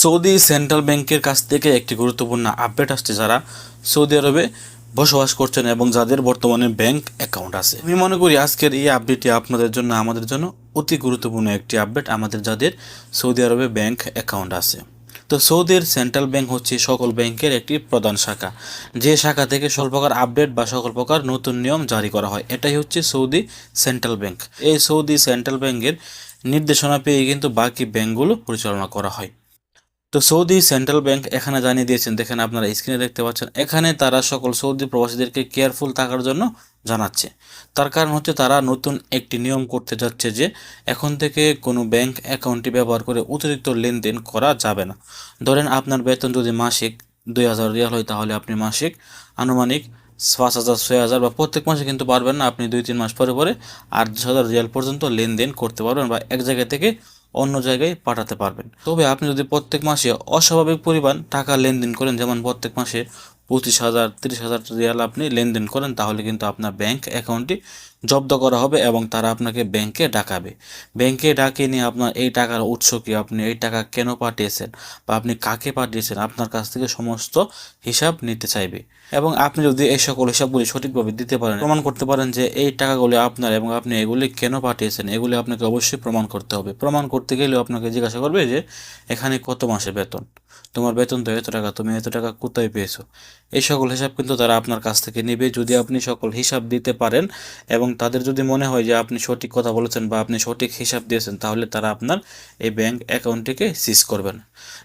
Saudi central ব্যাংকের কাছ থেকে একটি গুরুত্বপূর্ণ আপডেট আসছে যারা সৌদি আরবে বসবাস করছেন এবং যাদের বর্তমানে ব্যাংক অ্যাকাউন্ট আছে। আমি মনে করি আজকের এই আপডেটটি আপনাদের জন্য আমাদের জন্য অতি গুরুত্বপূর্ণ একটি আপডেট, আমাদের যাদের সৌদি আরবে ব্যাংক অ্যাকাউন্ট আছে। তো সৌদির সেন্ট্রাল ব্যাংক হচ্ছে সকল ব্যাংকের একটি প্রধান শাখা, যে শাখা থেকে সকল প্রকার আপডেট বা সকল প্রকার নতুন নিয়ম জারি করা হয়। এটাই হচ্ছে সৌদি সেন্ট্রাল ব্যাংক। এই সৌদি সেন্ট্রাল ব্যাংকের নির্দেশনা পেয়ে কিন্তু বাকি ব্যাংকগুলো পরিচালনা করা হয়। তো সৌদি সেন্ট্রাল ব্যাংক এখানে জানিয়ে দিয়েছেন, দেখেন আপনারা স্ক্রিনে দেখতে পাচ্ছেন, এখানে তারা সকল সৌদি প্রবাসীদেরকে কেয়ারফুল থাকার জন্য জানাচ্ছে। তার কারণ হচ্ছে তারা নতুন একটি নিয়ম করতে যাচ্ছে যে এখন থেকে কোনো ব্যাংক অ্যাকাউন্টটি ব্যবহার করে অতিরিক্ত লেনদেন করা যাবে না। ধরেন আপনার বেতন যদি মাসিক 2000 রিয়াল হয়, তাহলে আপনি মাসিক আনুমানিক 5000 6000 বা প্রত্যেক মাসে কিন্তু পারবেন না, আপনি 2-3 মাস পরে পরে 8-10,000 রিয়াল পর্যন্ত লেনদেন করতে পারবেন বা এক জায়গা থেকে অন্য জায়গায় পাঠাতে পারবেন। তবে আপনি যদি প্রত্যেক মাসে অস্বাভাবিক পরিমাণ টাকা লেনদেন করেন, যেমন প্রত্যেক মাসে 25,000 30,000 রিয়াল আপনি লেনদেন করেন, তাহলে কিন্তু আপনার ব্যাংক অ্যাকাউন্টটি জব্দ করা হবে এবং তারা আপনাকে ব্যাংকে ডাকাবে। ব্যাংকে ডাকিয়ে নিয়ে আপনার এই টাকার উৎস কি, আপনি এই টাকা কেন পাঠিয়েছেন বা আপনি কাকে পাঠিয়েছেন, আপনার কাছ থেকে সমস্ত হিসাব নিতে চাইবে। এবং আপনি যদি এই সকল হিসাবগুলি সঠিকভাবে দিতে পারেন, প্রমাণ করতে পারেন যে এই টাকাগুলি আপনার এবং আপনি এগুলি কেন পাঠিয়েছেন, এগুলি আপনাকে অবশ্যই প্রমাণ করতে হবে। প্রমাণ করতে গেলেও আপনাকে জিজ্ঞাসা করবে যে এখানে কত মাসে বেতন, তোমার বেতন তো এত টাকা, তুমি এত টাকা কোথায় পেয়েছো। এই সকল হিসাব কিন্তু তারা আপনার কাছ থেকে নেবে। যদি আপনি সকল হিসাব দিতে পারেন এবং তাদের যদি মনে হয় যে আপনি সঠিক কথা বলেছেন বা আপনি সঠিক হিসাব দিয়েছেন, তাহলে তারা আপনার এই ব্যাংক অ্যাকাউন্টটিকে সিজ করবেন।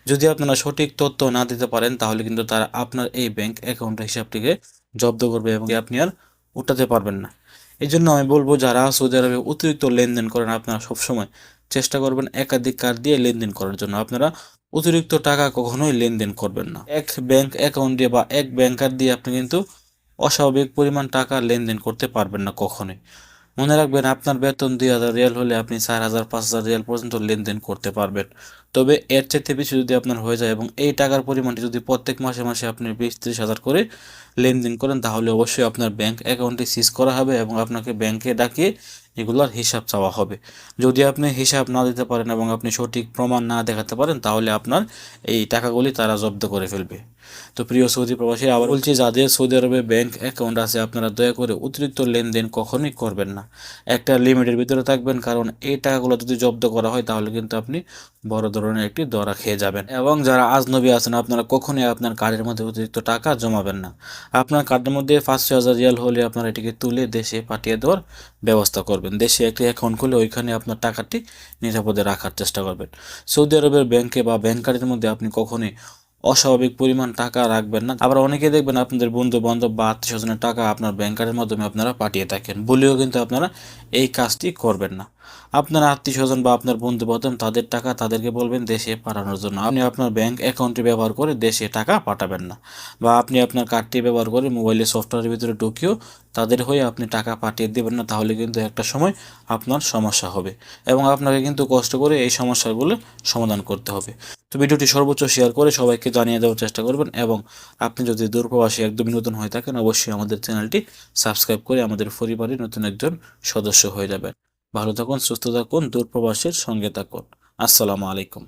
যদি আপনারা সঠিক তথ্য না দিতে পারেন, তাহলে কিন্তু তারা আপনার এই ব্যাংক অ্যাকাউন্টের হিসাবটিকে জব্দ করবে এবং আপনি আর উঠাতে পারবেন না। এই জন্য আমি বলবো, যারা সৌদি আরবে অতিরিক্ত লেনদেন করেন, আপনারা সবসময় চেষ্টা করবেন একাধিক কার্ড দিয়ে লেনদেন করার জন্য। আপনারা অতিরিক্ত টাকা কখনোই লেনদেন করবেন না। এক ব্যাংক অ্যাকাউন্ট দিয়ে বা এক ব্যাংকার দিয়ে আপনি কিন্তু অস্বাভাবিক পরিমাণ টাকা লেনদেন করতে পারবেন না কখনোই। মনে রাখবেন, আপনার বেতন 2000 রিয়াল হলে আপনি 4000 5000 রিয়াল পর্যন্ত লেনদেন করতে পারবেন। তবে এর চাইতে বেশি যদি আপনার হয়ে যায় এবং এই টাকার পরিমাণটি যদি প্রত্যেক মাসে মাসে আপনি 20-30 হাজার করে লেনদেন করেন, তাহলে অবশ্যই আপনার ব্যাংক অ্যাকাউন্টটি সিজ করা হবে এবং আপনাকে ব্যাংকে ডাকিয়ে এগুলোর হিসাব চাওয়া হবে। যদি আপনি হিসাব না দিতে পারেন এবং আপনি সঠিক প্রমাণ না দেখাতে পারেন, তাহলে আপনার এই টাকাগুলি তারা জব্দ করে ফেলবে। তো প্রিয় সৌদি প্রবাসী, আবার বলছি, যাদের সৌদি আরবে ব্যাংক অ্যাকাউন্ট আছে, আপনারা দয়া করে অতিরিক্ত লেনদেন কখনোই করবেন না। একটা লিমিটের ভিতরে থাকবেন, কারণ এই টাকাগুলো যদি জব্দ করা হয়, তাহলে কিন্তু আপনি বড় ধরনের একটি ধরা খেয়ে যাবেন। এবং যারা আজনবী আছেন, আপনারা কখনোই আপনার কার্ডের মধ্যে অতিরিক্ত টাকা জমাবেন না। আপনার কার্ডের মধ্যে 5-6 হাজার রিয়াল হলে আপনারা এটিকে তুলে দেশে পাঠিয়ে দেওয়ার ব্যবস্থা করবেন। দেশে একটি অ্যাকাউন্ট খুলে ওইখানে আপনার টাকাটি নিরাপদে রাখার চেষ্টা করবেন। সৌদি আরবের ব্যাংকে বা ব্যাংকারের মধ্যে আপনি কখনোই অস্বাভাবিক পরিমাণ টাকা রাখবেন না। আবার অনেকে দেখবেন আপনাদের বন্ধু বান্ধব বা আত্মীয় স্বজনের টাকা আপনার ব্যাংকারের মাধ্যমে আপনারা পাঠিয়ে থাকেন, বলেও কিন্তু আপনারা এই কাজটি করবেন না। আপনার আত্মীয় স্বজন বা আপনার বন্ধু বান্ধব তাদের টাকা তাদেরকে বলবেন দেশে পাঠানোর জন্য। আপনি আপনার ব্যাংক অ্যাকাউন্টটি ব্যবহার করে দেশে টাকা পাঠাবেন না। বা আপনি আপনার কার্ডটি ব্যবহার করে মোবাইলের সফটওয়্যারের ভিতরে ঢুকিয়েও তাদের হয়ে আপনি টাকা পাঠিয়ে দেবেন না, তাহলে কিন্তু একটা সময় আপনার সমস্যা হবে এবং আপনাকে কিন্তু কষ্ট করে এই সমস্যাগুলো সমাধান করতে হবে। তো ভিডিওটি সর্বোচ্চ শেয়ার করে সবাইকে জানিয়ে দেওয়ার চেষ্টা করবেন এবং আপনি যদি দূরপ্রবাসী একদমই নতুন হয়ে থাকেন, অবশ্যই আমাদের চ্যানেলটি সাবস্ক্রাইব করে আমাদের পরিবারের নতুন একজন সদস্য হয়ে যাবেন। ভালো থাকুন, সুস্থ থাকুন, দূরপ্রবাসীর সঙ্গে থাকুন। আসসালামু আলাইকুম।